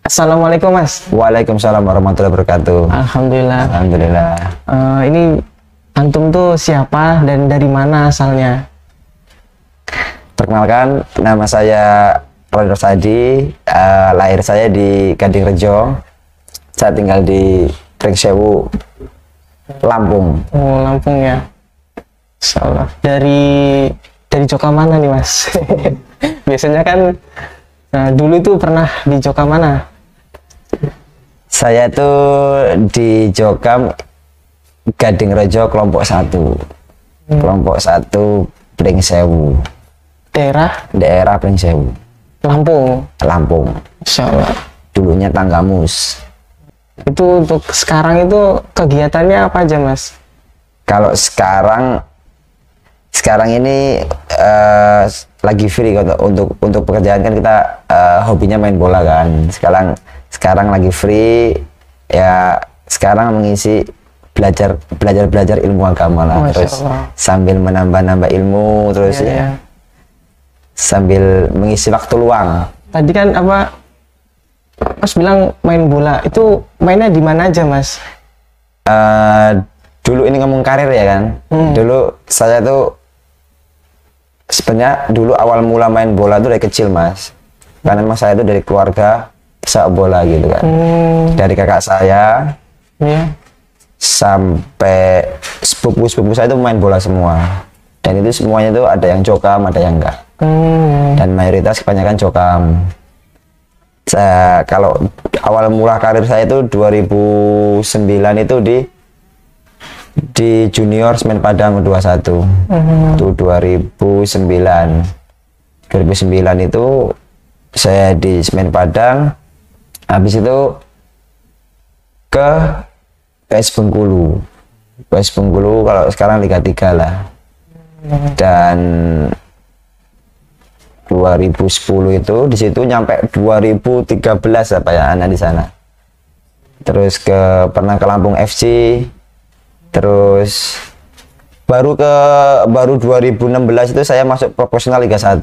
Assalamualaikum Mas. Waalaikumsalam warahmatullahi wabarakatuh. Alhamdulillah. Alhamdulillah. Ini antum tuh siapa dan dari mana asalnya? Perkenalkan, nama saya Roni Rosadi. Lahir saya di Gadingrejo. Saya tinggal di Pringsewu, Lampung. Oh, Lampung ya. Insyaallah. Dari Joka mana nih Mas? Biasanya kan dulu tuh pernah di Joka mana? Saya tuh di Jokam Gadingrejo kelompok 1. Kelompok 1 Pringsewu. Daerah Pringsewu. Lampung. Insyaallah. Dulunya Tanggamus. Itu untuk sekarang itu kegiatannya apa aja Mas? Kalau sekarang ini lagi free untuk pekerjaan kan kita hobinya main bola kan. Sekarang lagi free ya, sekarang mengisi belajar ilmu agama lah. Terus sambil menambah ilmu terus ya. Sambil mengisi waktu luang. Tadi kan Mas bilang main bola, itu mainnya di mana aja Mas? Dulu ini ngomong karir ya kan. Dulu saya tuh sebenarnya dulu awal mula main bola tuh dari kecil Mas. Karena memang saya tuh dari keluarga sepak bola gitu kan. Dari kakak saya sampai sepupu saya itu main bola semua. Dan itu semuanya tuh ada yang Jokam, ada yang enggak. Dan mayoritas kebanyakan Jokam. Kalau awal mula karir saya itu 2009 itu di Junior Semen Padang 21. Itu 2009 itu saya di Semen Padang. Habis itu ke PS Bengkulu. PS Bengkulu kalau sekarang Liga 3 lah. Dan 2010 itu di situ nyampe 2013 apa ya anak di sana. Terus pernah ke Lampung FC. Terus baru 2016 itu saya masuk profesional Liga 1.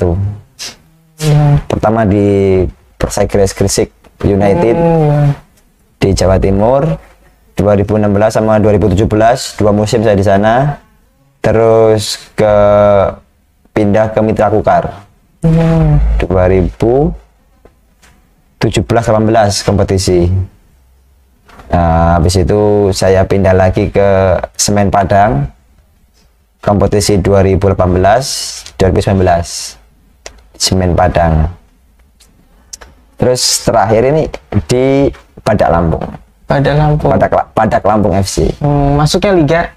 Pertama di Persegres Gresik United di Jawa Timur. 2016 sama 2017 2 musim saya di sana. Terus pindah ke Mitra Kukar. 2017-18 kompetisi. Nah, habis itu saya pindah lagi ke Semen Padang, kompetisi 2018-2019 Semen Padang. Terus terakhir ini di Badak Lampung. Badak Lampung FC. Masuknya Liga.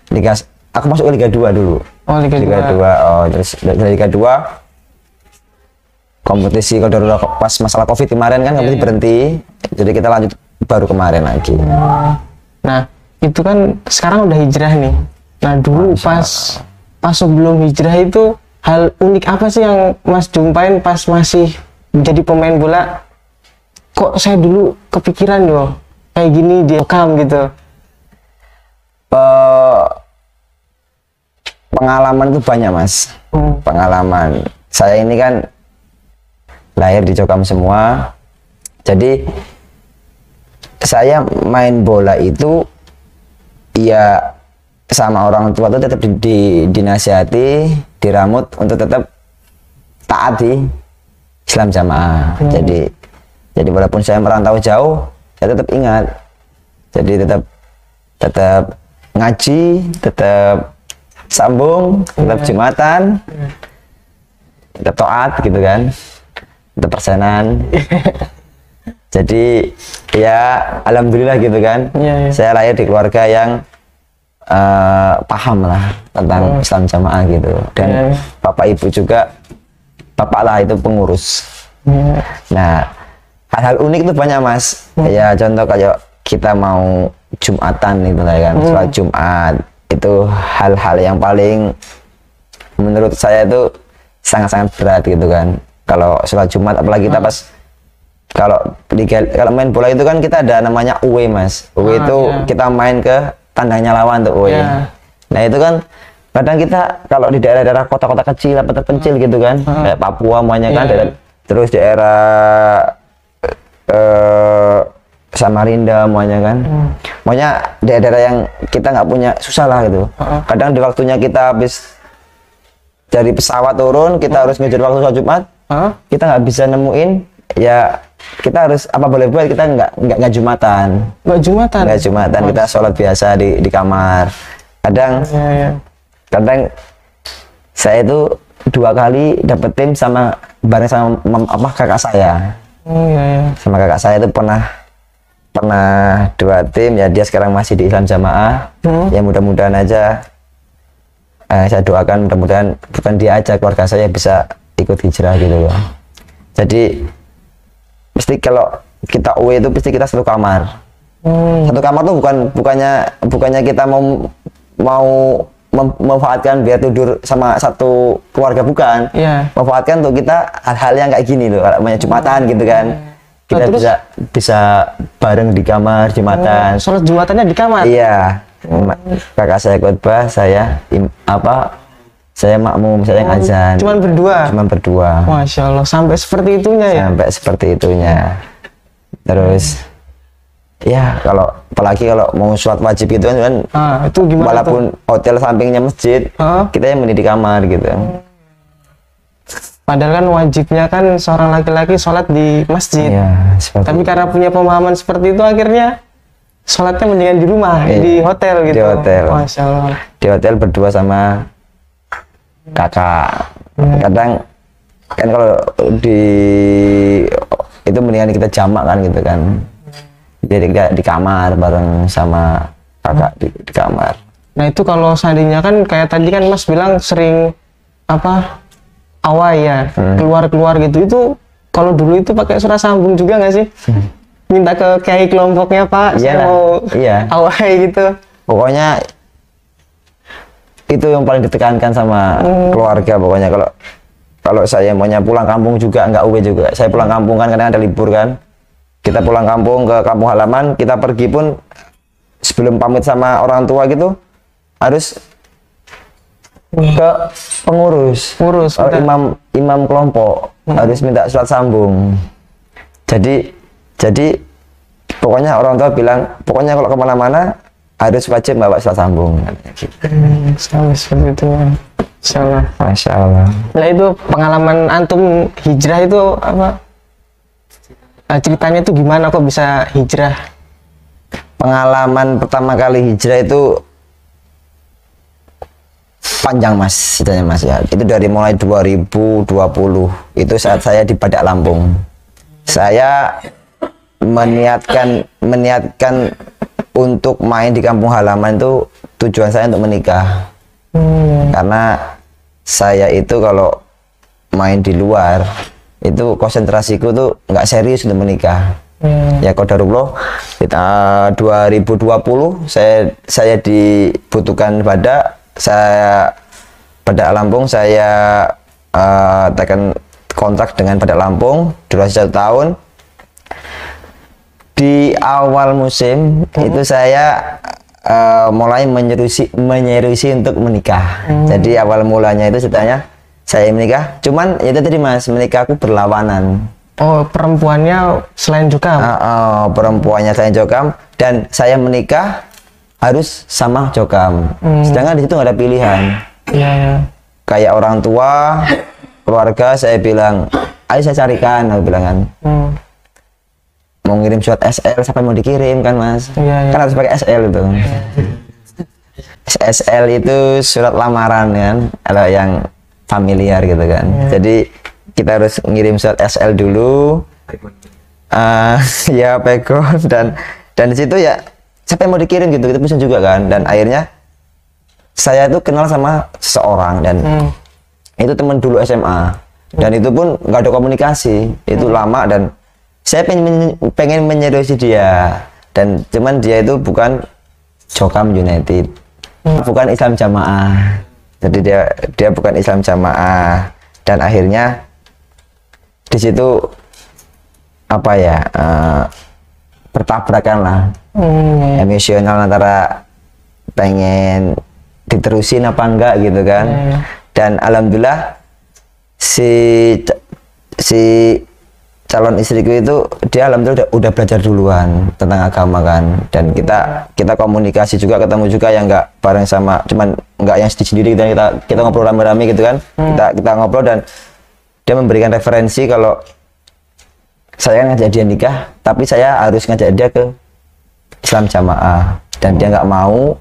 Aku masuk ke Liga 2 dulu. Oh, Liga 2. Terus dari Liga 2 kompetisi kalau pas masalah Covid kemarin kan kompetisi berhenti. Jadi kita lanjut baru kemarin lagi. Nah, itu kan sekarang udah hijrah nih. Nah, dulu pas sebelum hijrah itu hal unik apa sih yang Mas jumpain pas masih menjadi pemain bola? Kok saya dulu kepikiran kayak gini di Jokam gitu. Pengalaman itu banyak Mas. Pengalaman. Saya ini kan lahir di Jokam semua. Jadi saya main bola itu ya sama orang tua tuh tetap dinasihati, diramut untuk tetap taat di Islam Jamaah. Jadi walaupun saya merantau jauh, saya tetap ingat. Jadi tetap ngaji, tetap sambung, tetap Jumatan, tetap taat gitu kan, tetap persenan. Jadi ya alhamdulillah gitu kan. Saya lahir di keluarga yang paham lah tentang Islam Jamaah gitu. Dan bapak ibu juga, bapak lah itu pengurus. Nah, hal-hal unik itu banyak Mas. Ya contoh kayak kita mau Jumatan itu lah kan, sholat Jumat. Itu hal-hal yang paling menurut saya itu sangat-sangat berat gitu kan. Kalau sholat Jumat apalagi kita pas kalau main bola itu kan kita ada namanya away Mas. Away itu kita main ke tandangnya lawan tuh away. Nah itu kan kadang kita kalau di daerah-daerah kota-kota kecil atau terpencil gitu kan, kayak Papua semuanya kan, terus daerah Samarinda semuanya kan. Pokoknya daerah-daerah yang kita nggak punya susah lah gitu. Kadang di waktunya kita habis dari pesawat turun, kita harus ngejar waktu sholat Jumat, kita nggak bisa nemuin, ya kita harus apa boleh buat, kita nggak Jumatan. Nggak Jumatan, kita sholat biasa di kamar. Kadang kadang saya itu 2 kali dapet tim sama bareng sama kakak saya. Sama kakak saya itu pernah 2 tim, ya dia sekarang masih di Islam Jamaah. Ya mudah-mudahan aja, saya doakan mudah-mudahan bukan dia aja, keluarga saya bisa ikut hijrah gitu loh. Jadi pasti kalau kita UE itu pasti kita satu kamar. Satu kamar tuh bukannya kita mau memanfaatkan biar tidur sama satu keluarga, bukan. Memanfaatkan untuk kita hal-hal yang kayak gini loh, kalau banyak Jumatan gitu kan. Kita bisa bareng di kamar Jumatan. Sholat Jumatannya di kamar? Iya. Kakak saya khotbah, saya makmum, saya ngazan. Cuman berdua? Masya Allah, sampai seperti itunya ya? Sampai seperti itunya. Terus ya apalagi kalau mau sholat wajib gitu kan, itu gimana walaupun hotel sampingnya masjid, kita yang mandi di kamar gitu. Padahal kan wajibnya kan seorang laki-laki sholat di masjid. Tapi karena punya pemahaman seperti itu, akhirnya sholatnya mendingan di rumah, di hotel gitu. Di hotel. Masya Allah. Di hotel berdua sama kakak. Kadang kan kalau itu mendingan kita jamak kan gitu kan. Jadi di kamar bareng sama kakak di kamar. Nah itu kalau seandainya kan kayak tadi kan Mas bilang sering awai ya, keluar gitu, itu kalau dulu itu pakai surat sambung juga nggak sih? Minta ke kiai kelompoknya, Pak, saya mau awai gitu. Pokoknya itu yang paling ditekankan sama keluarga. Pokoknya kalau saya maunya pulang kampung juga nggak UE juga. Saya pulang kampung kan kadang ada libur kan. Kita pulang kampung ke kampung halaman, kita pergi pun sebelum pamit sama orang tua gitu harus ke pengurus imam kelompok, harus minta surat sambung. Jadi pokoknya orang tua bilang, pokoknya kalau kemana-mana harus wajib bawa surat sambung. Seperti itu. Masya Allah. Nah itu pengalaman antum hijrah itu apa? Ceritanya itu gimana kok bisa hijrah? Pengalaman pertama kali hijrah itu panjang Mas, ceritanya Mas ya. Itu dari mulai 2020, itu saat saya di Badak Lampung. Saya meniatkan untuk main di kampung halaman itu tujuan saya untuk menikah. Karena saya itu kalau main di luar itu konsentrasiku tuh nggak serius untuk menikah. Ya qadarullah, kita 2020 saya dibutuhkan Badak Lampung, saya tekan kontrak dengan Badak Lampung durasi 1 tahun. Di awal musim itu saya mulai menyerusi untuk menikah. Jadi awal mulanya itu ceritanya saya menikah, cuman itu tadi Mas, menikah aku berlawanan. Oh, perempuannya selain Jokam? Perempuannya selain Jokam, dan saya menikah harus sama Jokam. Sedangkan di situ nggak ada pilihan. Kayak orang tua, keluarga, saya bilang, ayo saya carikan, aku bilang kan. Mau ngirim surat SL, siapa mau dikirim kan Mas? Kan harus pakai SL itu. SL itu surat lamaran kan, kalau yang familiar gitu kan. Jadi kita harus ngirim surat SL dulu, ya pegon, dan di situ ya siapa yang mau dikirim gitu, kita bisa juga kan. Dan akhirnya saya itu kenal sama seseorang, dan itu teman dulu SMA, dan itu pun nggak ada komunikasi, itu lama, dan saya pengen menyerusi dia, dan cuman dia itu bukan Jokam United, bukan Islam Jamaah, jadi dia bukan Islam Jamaah, dan akhirnya di situ apa ya, bertabrakan lah, emosional antara pengen diterusin apa enggak gitu kan. Dan alhamdulillah si calon istriku itu dia alhamdulillah udah belajar duluan tentang agama kan, dan kita komunikasi juga, ketemu juga yang nggak bareng sama, cuman nggak yang sendiri kita ngobrol rame-rame gitu kan. Kita ngobrol dan dia memberikan referensi kalau saya kan ngajak dia nikah, tapi saya harus ngajak dia ke Islam Jamaah, dan dia nggak mau.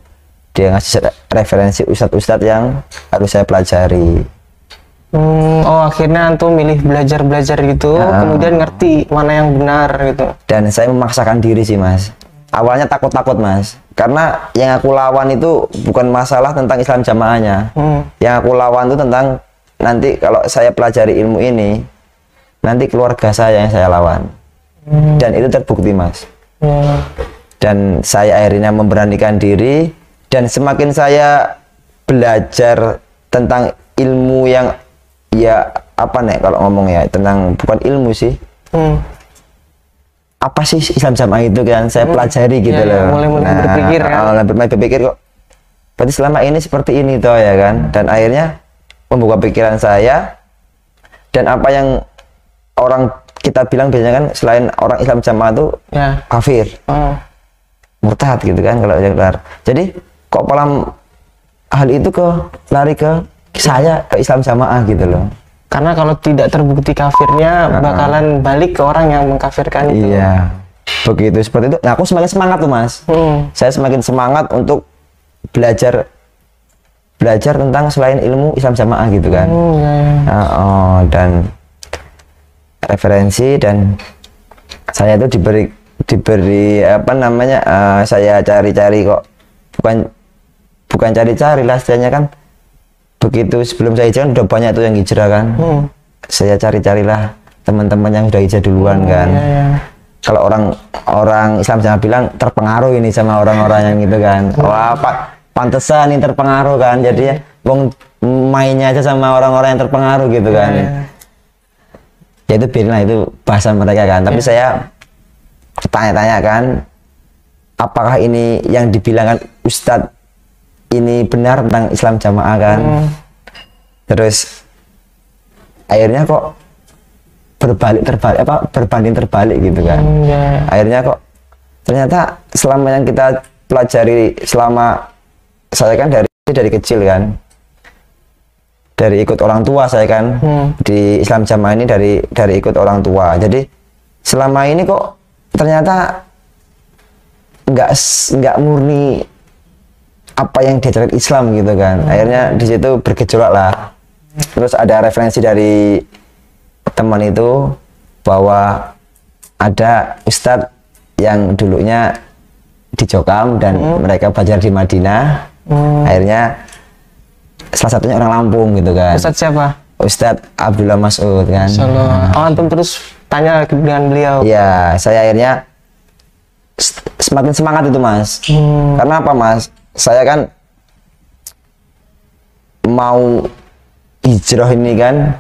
Dia ngasih referensi ustadz-ustadz yang harus saya pelajari. Oh, akhirnya antum milih belajar gitu, kemudian ngerti mana yang benar gitu. Dan saya memaksakan diri sih mas. Awalnya takut mas, karena yang aku lawan itu bukan masalah tentang Islam Jamaahnya. Yang aku lawan itu tentang nanti kalau saya pelajari ilmu ini, nanti keluarga saya yang saya lawan. Dan itu terbukti mas. Dan saya akhirnya memberanikan diri, dan semakin saya belajar tentang ilmu yang ya apa nih kalau ngomong ya tentang bukan ilmu sih, apa sih Islam Jamaah itu kan saya pelajari gitu loh. Mulai berpikir kan. Mulai berpikir kok berarti selama ini seperti ini toh ya kan, dan akhirnya membuka pikiran saya. Dan apa yang orang kita bilang biasanya kan selain orang Islam Jamaah itu kafir, murtad gitu kan kalau keluar. Jadi kok malam hal itu lari ke saya ke Islam Jamaah gitu loh. Karena kalau tidak terbukti kafirnya bakalan balik ke orang yang mengkafirkan itu. Iya, begitu seperti itu. Nah, aku semakin semangat tuh mas. Saya semakin semangat untuk belajar tentang selain ilmu Islam Jamaah gitu kan. Dan referensi, dan saya itu diberi apa namanya, saya cari-cari kok, bukan cari-cari lah istilahnya kan. Begitu sebelum saya hijrah udah banyak tuh yang hijrah kan. Saya cari-carilah teman-teman yang udah hijrah duluan kan. Kalau orang Islam Jamaah bilang terpengaruh ini sama orang-orang yang gitu kan. Wah, pantesan ini terpengaruh kan. Jadi ya wong mainnya aja sama orang-orang yang terpengaruh gitu kan. Ya itu biarlah, itu bahasan mereka kan. Tapi saya tanya-tanya kan, apakah ini yang dibilangkan Ustadz ini benar tentang Islam Jamaah kan. Terus akhirnya kok berbanding terbalik gitu kan. Akhirnya kok ternyata selama yang kita pelajari, selama saya kan dari kecil kan, dari ikut orang tua saya kan, di Islam Jamaah ini dari ikut orang tua. Jadi selama ini kok ternyata nggak murni apa yang diajarkan Islam gitu kan. Akhirnya di situ bergejolak lah. Terus ada referensi dari teman itu bahwa ada ustadz yang dulunya di Jokam dan mereka belajar di Madinah. Akhirnya salah satunya orang Lampung gitu kan. Ustadz siapa? Ustadz Abdullah Mas'ud kan. Oh, antum terus tanya dengan beliau. Iya, saya akhirnya semakin semangat itu mas. Karena apa mas? Saya kan mau hijrah ini kan,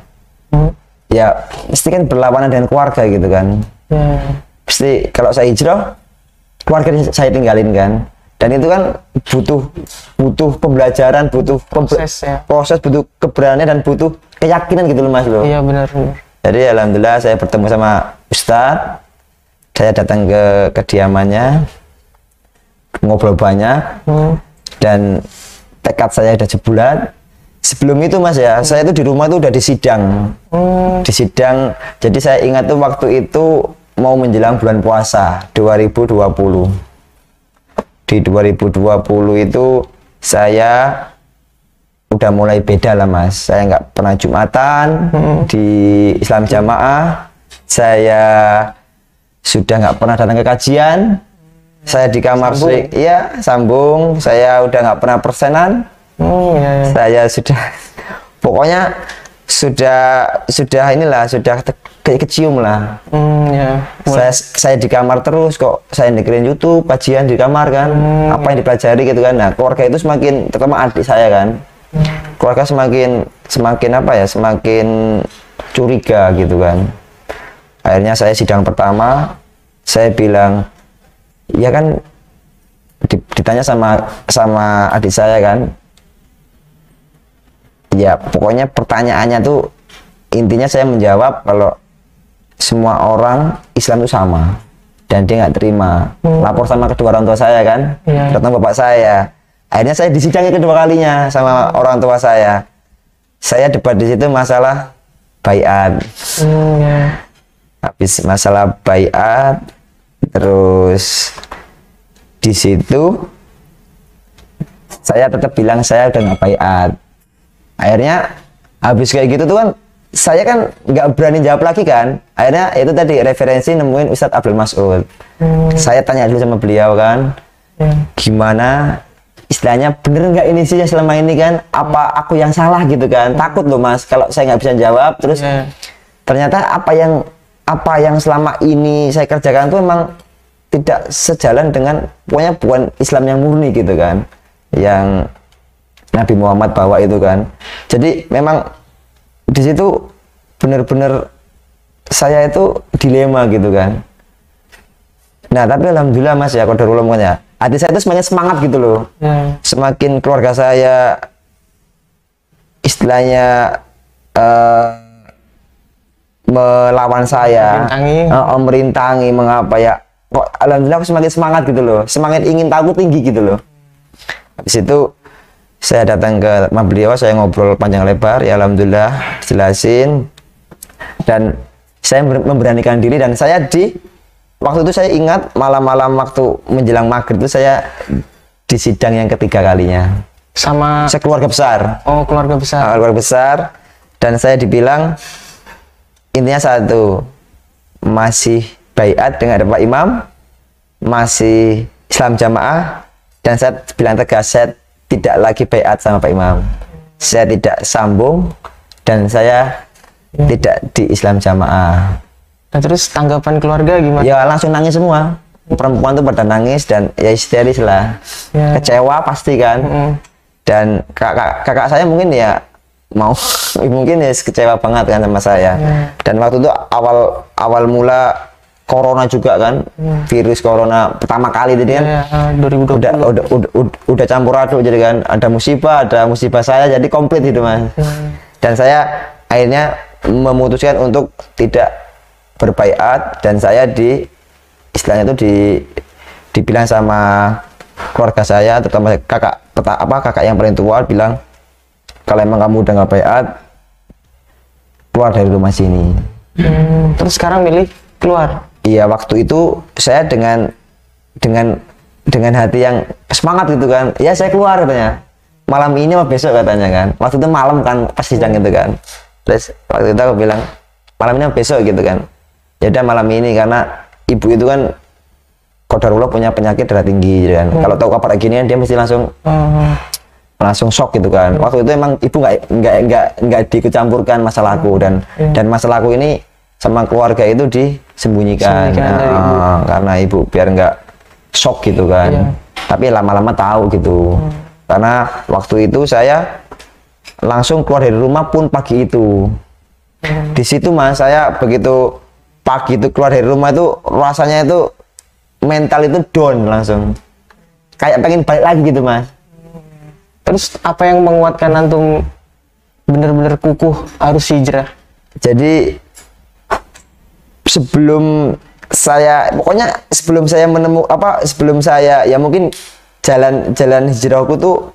ya mesti kan berlawanan dengan keluarga gitu kan. Pasti kalau saya hijrah, keluarga saya tinggalin kan. Dan itu kan butuh pembelajaran, butuh proses, butuh keberanian dan butuh keyakinan gitu loh mas loh. Iya benar. Jadi alhamdulillah saya bertemu sama Ustadz, saya datang ke kediamannya, ngobrol banyak. Dan tekad saya udah sebulan. Sebelum itu mas ya, saya itu di rumah itu udah disidang. Disidang. Jadi saya ingat tuh waktu itu mau menjelang bulan puasa 2020. Di 2020 itu saya udah mulai beda lah mas. Saya nggak pernah Jumatan di Islam Jamaah. Saya sudah nggak pernah datang ke kajian. Saya di kamar sambung. Saya udah nggak pernah persenan. Saya sudah pokoknya sudah inilah, sudah kayak kecium lah. Saya di kamar terus kok. Saya dengerin YouTube kajian di kamar kan. Apa yang dipelajari gitu kan. Nah keluarga itu semakin, terutama adik saya kan, keluarga semakin apa ya, semakin curiga gitu kan. Akhirnya saya sidang pertama, saya bilang ya kan, ditanya sama adik saya kan, ya pokoknya pertanyaannya tuh intinya saya menjawab kalau semua orang Islam itu sama dan dia nggak terima. Lapor sama kedua orang tua saya kan, datang bapak saya. Akhirnya saya disidangi kedua kalinya sama orang tua saya. Saya debat di situ masalah baiat. Habis masalah baiat, terus di situ saya tetap bilang saya udah nggak baiat. Akhirnya habis kayak gitu tuh kan saya kan nggak berani jawab lagi kan. Akhirnya itu tadi referensi nemuin Ustadz Abdul Mas'ud. Saya tanya dulu sama beliau kan, gimana istilahnya bener nggak ini sih selama ini kan, apa aku yang salah gitu kan. Takut loh mas kalau saya nggak bisa jawab, terus ternyata apa yang selama ini saya kerjakan tuh emang tidak sejalan dengan, pokoknya bukan Islam yang murni gitu kan, yang Nabi Muhammad bawa itu kan. Jadi memang di situ bener-bener saya itu dilema gitu kan. Nah tapi alhamdulillah mas ya, qadarullah pokoknya hati saya itu semakin semangat gitu loh. Semakin keluarga saya istilahnya melawan saya, merintangi mengapa ya, kok alhamdulillah aku semakin semangat gitu loh, semakin ingin tahu tinggi gitu loh. Habis itu saya datang ke rumah beliau, saya ngobrol panjang lebar, ya alhamdulillah jelasin, dan saya memberanikan diri. Dan saya waktu itu saya ingat malam-malam waktu menjelang maghrib itu saya di sidang yang ketiga kalinya sama sekeluarga besar. Oh, keluarga besar. Keluarga besar, dan saya dibilang intinya satu, masih baiat dengan Pak Imam, masih Islam jamaah, dan saya bilang tegas, saya tidak lagi baiat sama Pak Imam, saya tidak sambung, dan saya tidak di Islam jamaah. Nah terus tanggapan keluarga gimana? Ya langsung nangis semua, perempuan tuh pada nangis dan ya histeris lah, kecewa pasti kan. Dan kakak saya mungkin ya mungkin ya kecewa banget kan sama saya. Dan waktu itu awal mula corona juga kan, virus corona pertama kali tadi kan, 2020. udah campur aduk, jadi kan ada musibah saya, jadi komplit gitu mas. Dan saya akhirnya memutuskan untuk tidak berbaiat, dan saya istilahnya itu dibilang sama keluarga saya, terutama kakak yang paling tua, bilang kalau emang kamu udah nggak baiat, keluar dari rumah sini. Terus sekarang milih keluar? Iya, waktu itu saya dengan hati yang semangat gitu kan, ya saya keluar katanya, malam ini apa besok katanya kan. Waktu itu malam kan pas sidang gitu kan. Terus waktu itu aku bilang malam ini apa besok gitu kan. Ya udah malam ini, karena ibu itu kan qadarullah punya penyakit darah tinggi gitu kan. Kalau tahu kabar gini dia mesti langsung shock gitu kan. Waktu itu emang ibu nggak dicampurkan masalahku, dan masalahku ini sama keluarga itu disembunyikan karena ibu biar nggak shock gitu kan. Tapi lama-lama tahu gitu. Karena waktu itu saya langsung keluar dari rumah pun pagi itu. Di situ mas, saya begitu pagi itu keluar dari rumah itu rasanya itu mental itu down langsung, kayak pengen balik lagi gitu mas. Terus apa yang menguatkan antum bener-bener kukuh harus hijrah? Jadi sebelum saya ya mungkin jalan hijrahku tuh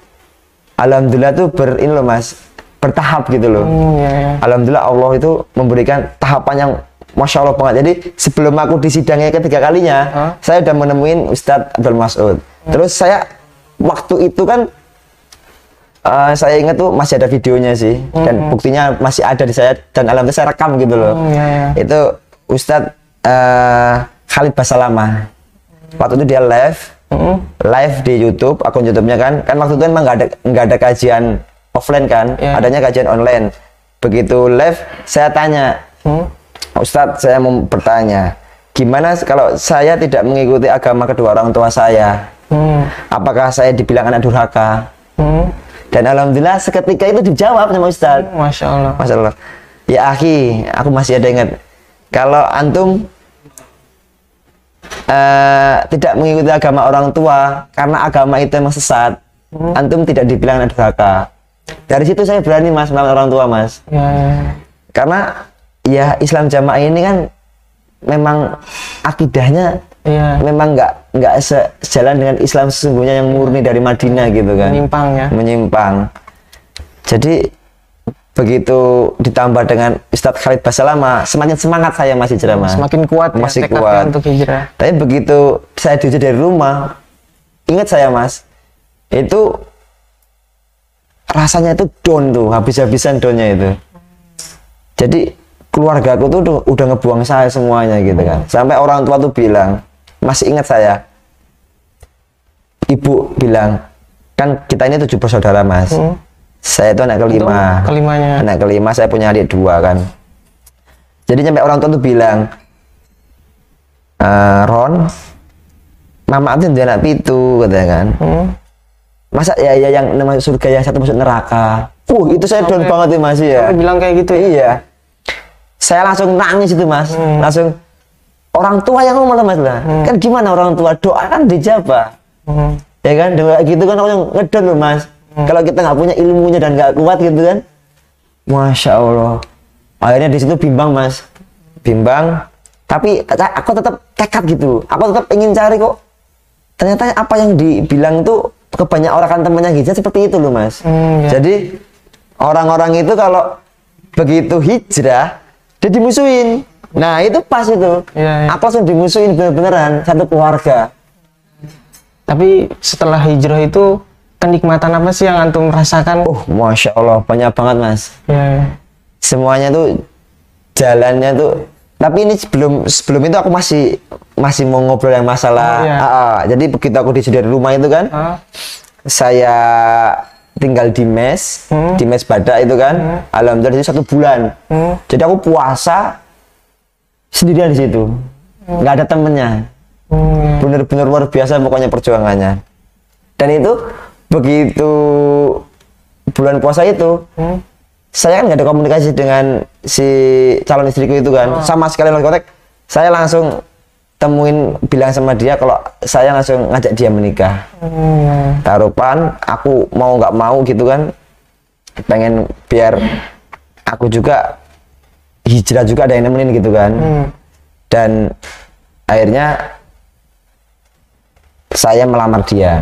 alhamdulillah tuh ini loh mas, bertahap gitu loh. Alhamdulillah Allah itu memberikan tahapan yang Masya Allah banget. Jadi sebelum aku disidangnya ketiga kalinya, saya udah menemuin Ustadz Abdul Mas'ud. Terus saya waktu itu kan saya ingat tuh masih ada videonya sih, dan buktinya masih ada di saya, dan alhamdulillah saya rekam gitu loh. Itu Ustadz Khalid Basalamah. Waktu itu dia live di YouTube, akun YouTube-nya kan waktu itu emang nggak ada kajian offline kan, adanya kajian online. Begitu live, saya tanya, Ustadz, saya mau bertanya, gimana kalau saya tidak mengikuti agama kedua orang tua saya? Apakah saya dibilang anak durhaka? Dan alhamdulillah seketika itu dijawab sama Ustadz. Masya Allah. Masya Allah. Ya akhi, aku masih ada ingat, kalau antum tidak mengikuti agama orang tua karena agama itu emang sesat, antum tidak dibilang anak durhaka. Dari situ saya berani mas melawan orang tua mas. Karena ya Islam jamaah ini kan memang akidahnya Iya. memang nggak sejalan dengan Islam sesungguhnya yang murni dari Madinah gitu kan. Menyimpang ya. Menyimpang. Jadi begitu ditambah dengan Ustadz Khalid Basalamah, semakin semangat saya masih hijrah mas. Semakin kuat masih ya, tekadnya kuat untuk hijrah. Tapi begitu saya diusir dari rumah, ingat saya mas, itu rasanya itu down tuh, habis-habisan downnya itu. Jadi keluarga aku tuh udah ngebuang saya semuanya gitu kan. Sampai orang tua tuh bilang, masih ingat saya, ibu bilang, kan kita ini 7 bersaudara mas. Saya itu anak kelima. Kelimanya. Anak kelima, saya punya adik 2 kan. Jadi sampai orang tua tuh bilang, Ron, mama itu anak pitu katanya kan. Masa ya yang namanya surga yang satu masuk neraka. Itu saya down banget tuh mas ya. Sampai bilang kayak gitu. Iya. Saya langsung nangis itu mas. Langsung orang tua yang ngomong mas lah. Kan gimana orang tua, doa kan dijabah. Ya kan doa gitu kan orang ngedon loh mas. Kalau kita nggak punya ilmunya dan nggak kuat gitu kan, masya Allah. Akhirnya di situ bimbang mas, bimbang. Tapi aku tetap tekad gitu. Aku tetap ingin cari kok. Ternyata apa yang dibilang tuh kebanyak orang kan temannya hijrah seperti itu loh mas. Ya. Jadi orang-orang itu kalau begitu hijrah, dia dimusuhin. Nah itu pas itu. Ya. Aku langsung dimusuhin bener-beneran satu keluarga. Tapi setelah hijrah itu kenikmatan apa sih yang antum rasakan? Masya Allah, banyak banget mas. Ya. Semuanya tuh jalannya tuh. Tapi ini sebelum itu aku masih mau ngobrol yang masalah. Jadi begitu aku diusir dari rumah itu kan, saya tinggal di mes Badak itu kan. Alhamdulillah itu 1 bulan. Jadi aku puasa sendirian di situ, nggak ada temennya. Bener-bener luar biasa pokoknya perjuangannya. Dan itu begitu bulan puasa itu, saya kan nggak ada komunikasi dengan si calon istriku itu kan, sama sekali lewat kontak. Saya langsung temuin, bilang sama dia kalau saya langsung ngajak dia menikah. Taruhan aku mau nggak mau gitu kan, pengen biar aku juga hijrah juga ada yang nemenin gitu kan. Dan akhirnya saya melamar dia.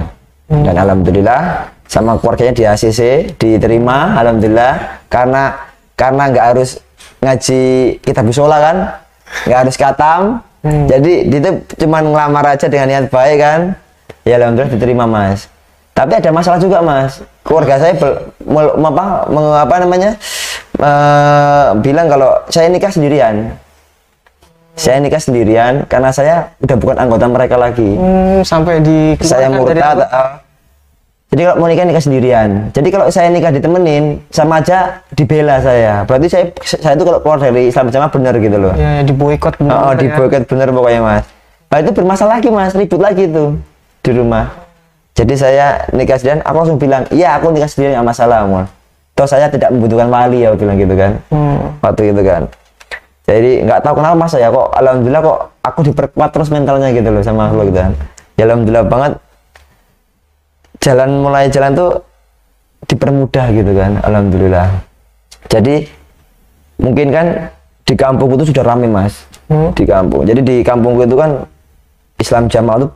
Dan alhamdulillah sama keluarganya di ACC diterima, alhamdulillah, karena nggak harus ngaji kitab sholat kan, nggak harus katam. Jadi itu cuma ngelamar aja dengan niat baik kan, ya alhamdulillah diterima mas. Tapi ada masalah juga mas, keluarga saya bilang kalau saya nikah sendirian. Saya nikah sendirian karena saya udah bukan anggota mereka lagi. Sampai di saya murtad. Jadi kalau mau nikah sendirian. Jadi kalau saya nikah ditemenin, sama aja dibela saya. Berarti saya itu kalau keluar dari Islam Jamaah benar gitu loh. Ya, diboikot benar. Diboikot benar pokoknya mas. Nah itu bermasalah lagi mas, ribut lagi tuh di rumah. Jadi saya nikah sendirian, aku langsung bilang, iya aku nikah sendirian, nggak masalah mas. Toh saya tidak membutuhkan wali ya, bilang gitu kan. Waktu itu kan. Jadi nggak tahu kenapa mas ya kok alhamdulillah kok aku diperkuat terus mentalnya gitu loh sama Allah gitu kan. Ya alhamdulillah banget, mulai jalan tuh dipermudah gitu kan, alhamdulillah. Jadi mungkin kan di kampungku itu sudah ramai mas, di kampung. Jadi di kampungku itu kan Islam Jamaah itu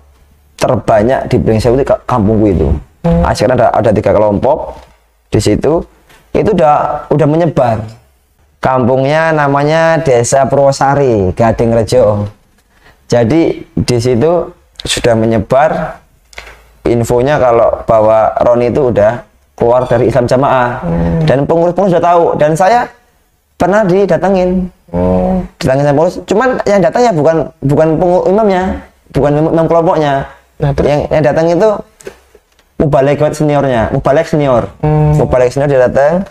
terbanyak di Brengsek itu kampungku itu. Sekarang ada 3 kelompok di situ, itu udah menyebar. Kampungnya namanya Desa Purwosari, Gadingrejo. Jadi di situ sudah menyebar infonya kalau bahwa Roni itu udah keluar dari Islam Jamaah. Dan pengurus-pengurus sudah tahu. Dan saya pernah didatengin. Datangin sama pengurus. Cuman yang datangnya bukan pengurus imamnya, bukan imam kelompoknya. Nah, yang datang itu mubalek seniornya, mubalek senior. Mubalek senior dia datang.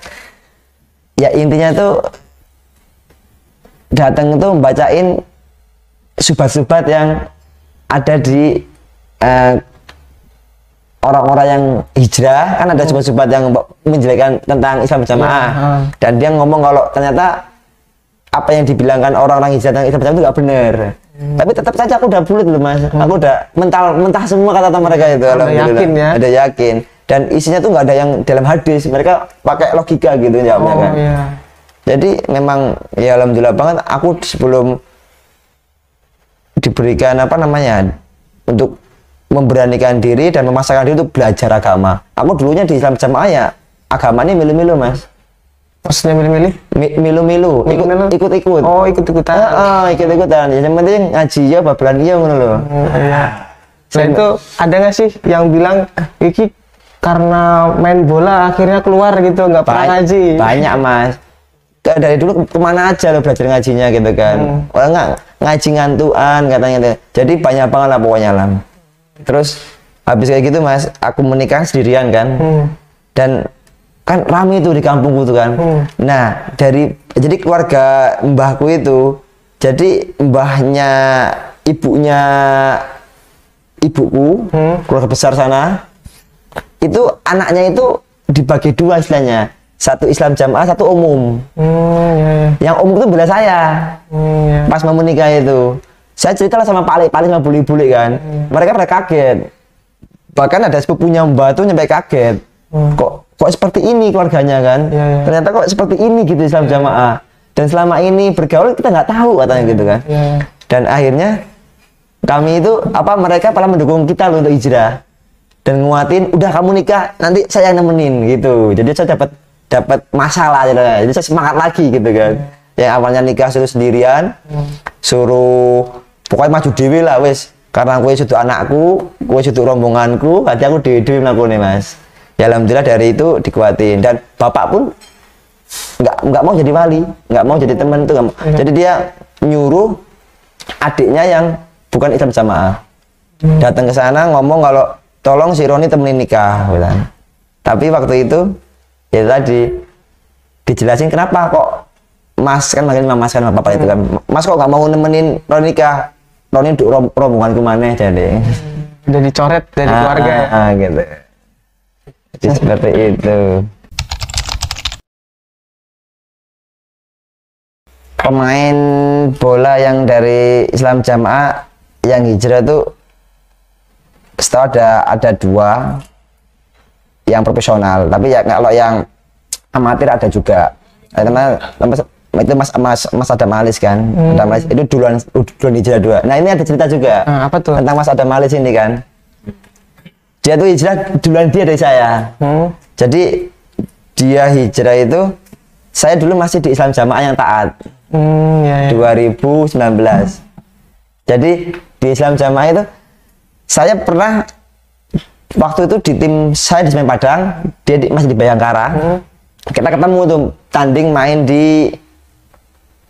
Ya intinya tuh datang itu membacain subat-subat yang ada di orang-orang yang hijrah, kan ada subat-subat yang menjelekkan tentang Islam Jamaah. Dan dia ngomong kalau ternyata apa yang dibilangkan orang-orang hijrah tentang Islam Jamaah itu nggak benar. Tapi tetap saja aku udah bulat loh mas, aku udah mentah semua kata-kata mereka itu. Alhamdulillah yakin, ya? Ada yakin. Dan isinya tuh nggak ada yang dalam hadis, mereka pakai logika gitu jawabnya kan. Iya. Jadi memang ya alhamdulillah banget, aku sebelum diberikan apa namanya untuk memberanikan diri dan memaksakan diri untuk belajar agama. Aku dulunya di Islam Jamaah ya agama ini milu-milu mas. Maksudnya milih-milih? Milu-milu, ikut-ikut. Oh, ikut-ikutan. Ikut-ikutan. Yang penting ngaji ya, babelan iya ngono loh. Iya. Nah itu ada nggak sih yang bilang iki karena main bola akhirnya keluar gitu, nggak pernah ngaji? Banyak mas. Dari dulu kemana aja lo belajar ngajinya gitu kan. Orang nggak ngaji ngantuan katanya. Jadi banyak banget lah pokoknya lah. Terus habis kayak gitu mas, aku menikah sendirian kan. Dan kan rame tuh di kampungku tuh kan. Nah jadi keluarga mbahku itu, jadi mbahnya ibunya ibuku, keluarga besar sana, itu anaknya itu dibagi dua istilahnya, satu Islam Jamaah, satu umum. Yang umum itu bela saya. Pas mau menikah itu saya ceritalah sama Pak Ali sama bule-bule kan. Mereka pada kaget, bahkan ada sepupunya mbah tuh nyampe kaget. Kok seperti ini keluarganya kan? Ternyata kok seperti ini gitu Islam Jamaah. Dan selama ini bergaul kita nggak tahu katanya gitu kan. Dan akhirnya kami itu mereka malah mendukung kita loh untuk hijrah dan nguatin, udah kamu nikah nanti saya yang nemenin gitu. Jadi saya dapat masalah gitu. Jadi saya semangat lagi gitu kan. Yang awalnya nikah suruh sendirian, suruh pokoknya maju dewi lah wes. Karena aku sudah anakku, aku sudah rombonganku, hati aku dewi melakukan mas. Ya alhamdulillah dari itu dikuatin, dan bapak pun nggak mau jadi wali, nggak mau jadi teman itu, jadi dia nyuruh adiknya yang bukan Islam Jamaah datang ke sana ngomong kalau tolong si Roni temenin nikah bilang. Tapi waktu itu ya tadi dijelasin kenapa kok mas, kan manggil mas kan bapak itu kan, mas kok nggak mau nemenin Roni nikah, Roni untuk rombongan kemana jadi udah dicoret dari keluarga gitu. Jadi seperti itu. Pemain bola yang dari Islam Jamaah yang hijrah tuh setahu ada dua yang profesional, tapi ya kalau yang amatir ada juga. Itu Mas Adam Alis kan. Adam Alis itu duluan hijrah dua. Nah ini ada cerita juga apa tuh? Tentang Mas Adam Alis ini kan. Dia tuh hijrah duluan dia dari saya. Jadi dia hijrah itu, saya dulu masih di Islam Jamaah yang taat. 2019. Jadi di Islam Jamaah itu saya pernah waktu itu di tim saya di Semen Padang, dia masih di Bayangkara. Kita ketemu tuh tanding main di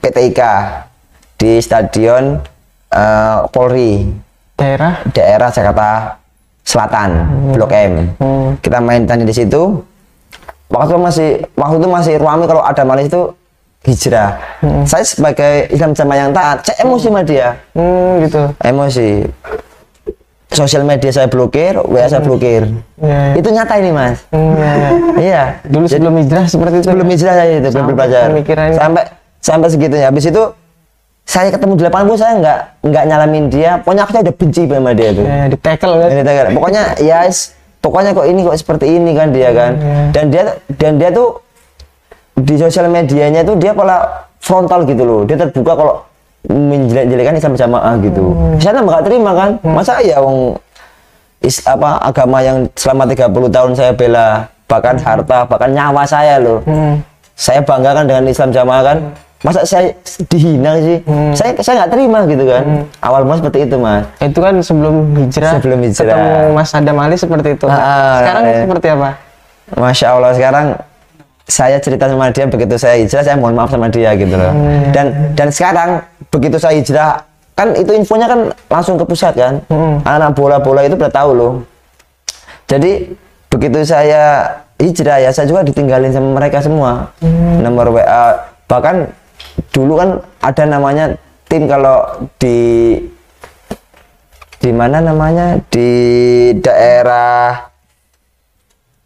PTIK di Stadion Polri. Daerah Jakarta Selatan, Blok M. Kita main tanding di situ. Waktu itu masih ramai kalau ada Malaysia itu hijrah. Saya sebagai Islam Jamaah yang taat, saya emosi sama dia. Gitu. Emosi. Sosial media saya blokir, WA saya blokir. Itu nyata ini mas. Iya. Dulu sebelum hijrah seperti itu. Sebelum hijrah saya itu belum belajar. Sampai segitunya. Habis itu saya ketemu di lapangan pun saya nggak nyalamin dia. Pokoknya aku udah benci sama dia itu. Di tackle kan. Pokoknya pokoknya kok ini kok seperti ini kan dia kan. Dan dia tuh di sosial medianya tuh dia pola frontal gitu loh. Dia terbuka kalau menjelek-jelekan Islam Jamaah gitu. Saya nggak terima kan. Masa ya agama yang selama 30 tahun saya bela, bahkan harta, bahkan nyawa saya loh. Saya banggakan dengan Islam Jamaah kan. Masa saya dihina sih? Saya nggak terima gitu kan. Awal mas seperti itu mas. Itu kan sebelum hijrah. Ketemu Mas Adam Ali seperti itu. Sekarang seperti apa? Masya Allah, sekarang saya cerita sama dia begitu saya hijrah, saya mohon maaf sama dia gitu loh. Dan sekarang begitu saya hijrah, kan itu infonya kan langsung ke pusat kan. Anak bola-bola itu udah tahu loh. Jadi begitu saya hijrah ya saya juga ditinggalin sama mereka semua. Nomor WA, bahkan dulu kan ada namanya tim kalau di mana namanya di daerah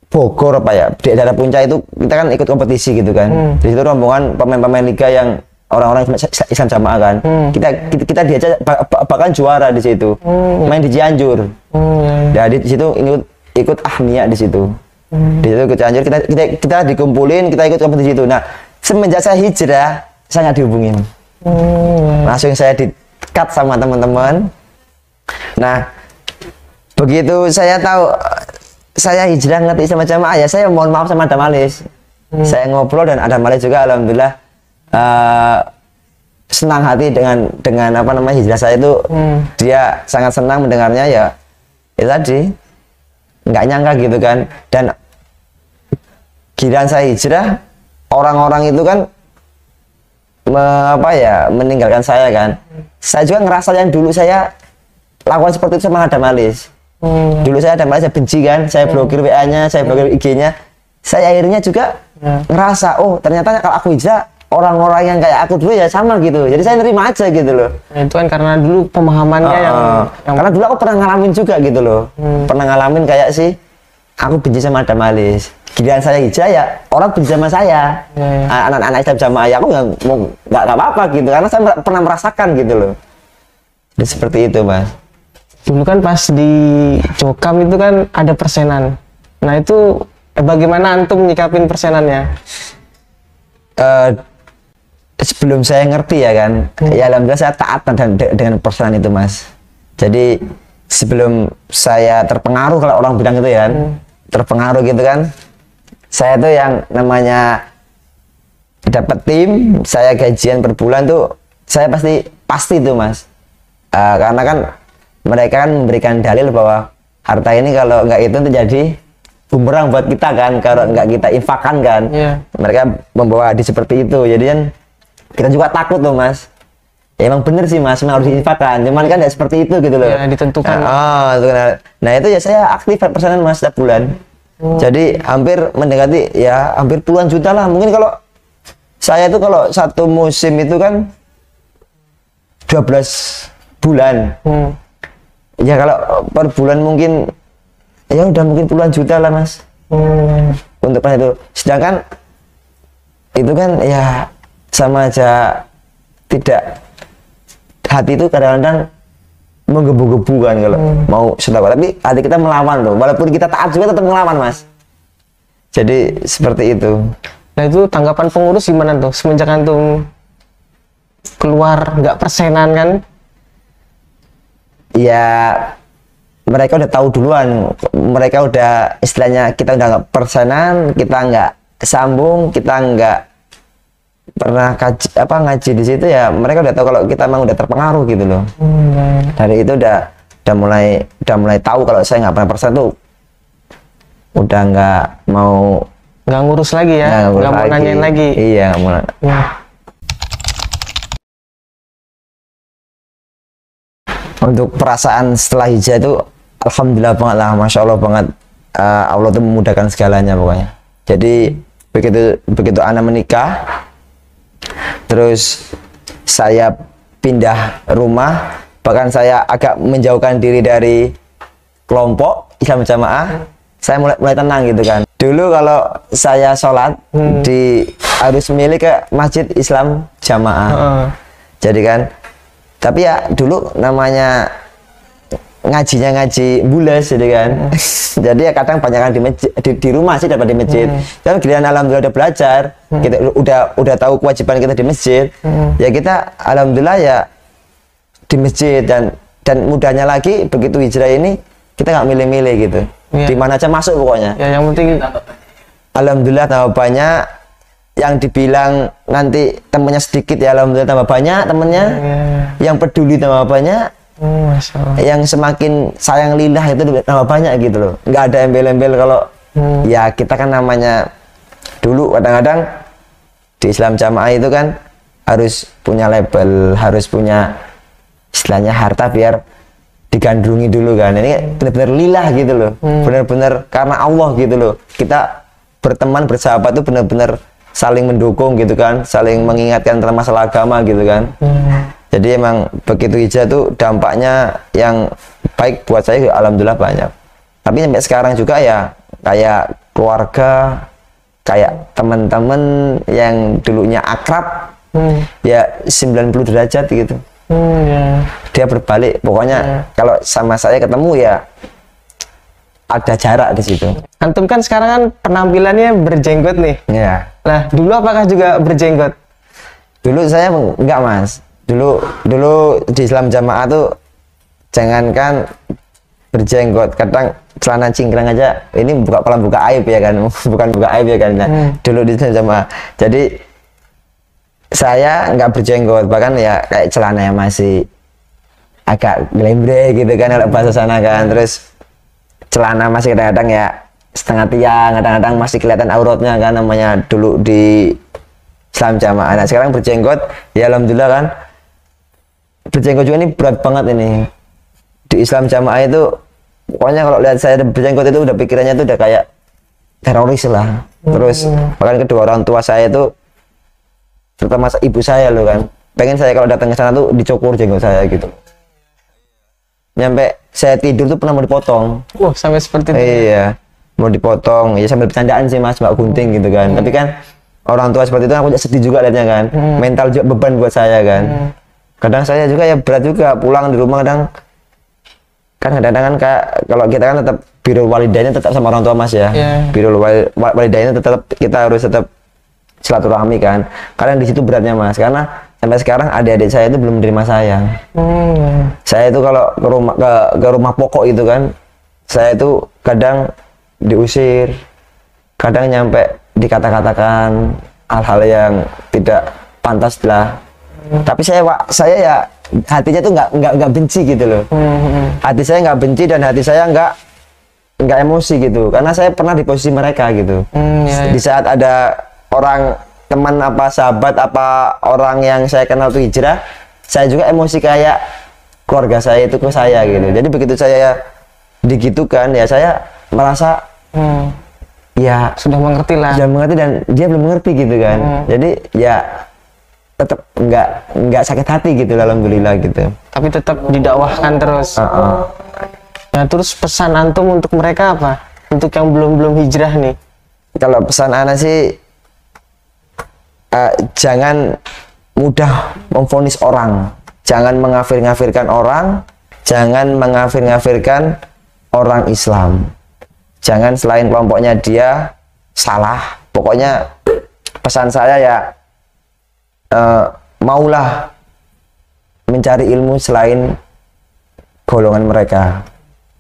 Bogor apa ya, di daerah Puncak itu kita kan ikut kompetisi gitu kan. Di situ rombongan pemain-pemain liga yang orang-orang Islam Jamaah kan. Kita diajak bahkan juara di situ. Main di Cianjur. Jadi di situ ikut Ahmiyah di situ. Di situ ikut Cianjur, kita dikumpulin, kita ikut kompetisi itu. Nah, semenjak saya hijrah, saya nggak dihubungin. Langsung saya dekat sama teman-teman. Nah, begitu saya tahu saya hijrah ngerti sama jamaah, ya saya mohon maaf sama Adam Alis. Saya ngobrol dan Adam Alis juga alhamdulillah senang hati dengan apa namanya hijrah saya itu. Dia sangat senang mendengarnya, ya tadi nggak nyangka gitu kan. Dan giliran saya hijrah, orang-orang itu kan meninggalkan saya kan. Saya juga ngerasa yang dulu saya lakukan seperti itu sama Adam Alis. Dulu saya Adam Alis, saya benci kan, saya blokir WA-nya, saya blokir IG-nya. Saya akhirnya juga ngerasa, oh ternyata kalau aku hijrah, orang-orang yang kayak aku dulu ya sama gitu. Jadi saya nerima aja gitu loh. Itu kan karena dulu pemahamannya yang karena dulu aku pernah ngalamin juga gitu loh. Pernah ngalamin kayak sih, aku benci sama Adam Alis. Giliran saya hijrah ya orang benci sama saya. Anak-anak Islam jamaah ya aku nggak apa-apa gitu, karena saya pernah merasakan gitu loh. Jadi seperti itu Mas. Dulu kan pas di Jokam itu kan ada persenan. Nah itu bagaimana antum nyikapin persenannya? Sebelum saya ngerti ya kan, ya alhamdulillah saya taat dengan persenan itu Mas. Jadi sebelum saya terpengaruh, kalau orang bilang gitu ya kan, terpengaruh gitu kan, saya tuh yang namanya dapat tim, saya gajian per bulan tuh saya pasti tuh Mas. Karena kan mereka kan memberikan dalil bahwa harta ini kalau nggak itu tuh jadi bumerang buat kita kan, kalau nggak kita infakkan kan. Mereka membawa hadis seperti itu, jadi kan kita juga takut loh Mas. Ya emang bener sih Mas, memang harus diinfakkan, cuman kan nggak seperti itu gitu loh. Ditentukan. Nah itu ya saya aktif persenan Mas setiap bulan. Jadi hampir mendekati ya hampir puluhan juta lah. Mungkin kalau saya itu kalau satu musim itu kan 12 bulan. Ya kalau per bulan mungkin ya udah mungkin puluhan juta lah Mas. Untuk pas itu. Sedangkan itu kan ya sama aja tidak, hati itu kadang-kadang menggebu-gebu kan kalau mau sedekah, tapi hati kita melawan loh. Walaupun kita taat juga tetap melawan Mas. Jadi seperti itu. Nah itu tanggapan pengurus gimana tuh semenjak antum keluar nggak persenan kan? Ya mereka udah tahu duluan, mereka udah istilahnya kita udah nggak persenan, kita nggak sambung, kita nggak pernah ngaji di situ, ya mereka udah tahu kalau kita emang udah terpengaruh gitu loh. Dari itu udah mulai tahu kalau saya nggak pernah persen tuh udah nggak ngurus lagi ya, nggak mau nanyain lagi. Iya, nggak mau. Untuk perasaan setelah hijrah itu alhamdulillah banget lah, masya Allah banget. Allah tuh memudahkan segalanya pokoknya. Jadi begitu anak menikah, terus saya pindah rumah, bahkan saya agak menjauhkan diri dari kelompok Islam jamaah, saya mulai tenang gitu kan. Dulu kalau saya sholat harus milih ke masjid Islam jamaah. Jadi kan, tapi ya dulu namanya ngajinya ngaji bulas jadi kan. Jadi ya kadang banyak di masjid, di rumah sih dapat di masjid. Tapi giliran alhamdulillah udah belajar, kita udah tahu kewajiban kita di masjid. Ya kita alhamdulillah ya di masjid, dan mudahnya lagi begitu hijrah ini kita nggak milih-milih gitu. Di mana aja masuk pokoknya. Ya yang penting alhamdulillah tambah banyak. Yang dibilang nanti temennya sedikit ya alhamdulillah tambah banyak temennya. Yang peduli tambah banyak. Yang semakin sayang lillah itu tambah banyak gitu loh. Nggak ada embel-embel kalau ya kita kan namanya dulu kadang-kadang di Islam jamaah itu kan harus punya label, harus punya istilahnya harta biar digandrungi dulu kan. Ini benar-benar lillah gitu loh. Benar-benar karena Allah gitu loh. Kita berteman bersahabat itu benar-benar saling mendukung gitu kan, saling mengingatkan tentang masalah agama gitu kan. Jadi emang begitu hijrah tuh dampaknya yang baik buat saya alhamdulillah banyak. Tapi sampai sekarang juga ya kayak keluarga, kayak teman-teman yang dulunya akrab ya 90 derajat gitu. Dia berbalik, pokoknya kalau sama saya ketemu ya ada jarak di situ. Antum kan sekarang kan penampilannya berjenggot nih. Ya. Nah, dulu apakah juga berjenggot? Dulu saya enggak Mas. dulu di Islam jamaah tuh jangankan berjenggot, kadang celana cingkrang aja ini buka aib ya kan, bukan buka aib ya kan. Nah, dulu di Islam jamaah, jadi saya nggak berjenggot, bahkan ya kayak celana yang masih agak glembre gitu kan kalau bahasa sana kan, terus celana masih kadang-kadang ya setengah tiang, kadang-kadang masih kelihatan auratnya kan, namanya dulu di Islam jamaah. Nah sekarang berjenggot ya alhamdulillah kan, berjenggot juga ini berat banget ini di Islam jamaah itu. Pokoknya kalau lihat saya berjenggot itu udah pikirannya itu udah kayak teroris lah. Terus bahkan kedua orang tua saya itu, terutama ibu saya loh kan, pengen saya kalau datang ke sana tuh dicukur jenggot saya gitu. Nyampe saya tidur tuh pernah mau dipotong. Oh, sampai seperti itu. Iya, mau dipotong. Ya sambil bercandaan sih mas, mbak gunting gitu kan. Tapi kan orang tua seperti itu aku sedih juga lihatnya kan. Mental juga beban buat saya kan. Kadang saya juga ya berat juga pulang di rumah kadang-kadang kan kayak kalau kita kan tetap birrul walidainnya tetap sama orang tua mas ya. Birrul walidainnya tetap kita harus tetap silaturahmi kan. Kadang di situ beratnya mas, karena sampai sekarang adik-adik saya itu belum menerima saya. Saya itu kalau ke rumah pokok itu kan, saya itu kadang diusir, kadang nyampe dikata-katakan hal-hal yang tidak pantas lah. Tapi saya ya hatinya tuh nggak benci gitu loh. Hati saya nggak benci dan hati saya nggak emosi gitu, karena saya pernah di posisi mereka gitu. Di saat ada orang teman apa sahabat apa orang yang saya kenal tuh hijrah, saya juga emosi kayak keluarga saya itu ke saya gitu. Jadi begitu saya digitukan ya saya merasa ya sudah mengerti lah. Sudah mengerti dan dia belum mengerti gitu kan. Jadi ya tetap nggak sakit hati gitu alhamdulillah gitu. Tapi tetap didakwahkan terus. Nah terus pesan antum untuk mereka apa? Untuk yang belum hijrah nih. Kalau pesan anak sih jangan mudah memvonis orang, jangan mengafir-ngafirkan orang, jangan mengafir-ngafirkan orang Islam, jangan selain kelompoknya dia salah. Pokoknya pesan saya ya maulah mencari ilmu selain golongan mereka,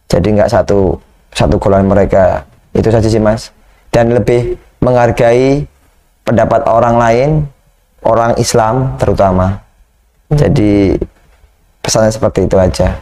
jadi nggak satu golongan mereka. Itu saja sih mas, dan lebih menghargai pendapat orang lain, orang Islam terutama. Jadi pesannya seperti itu aja.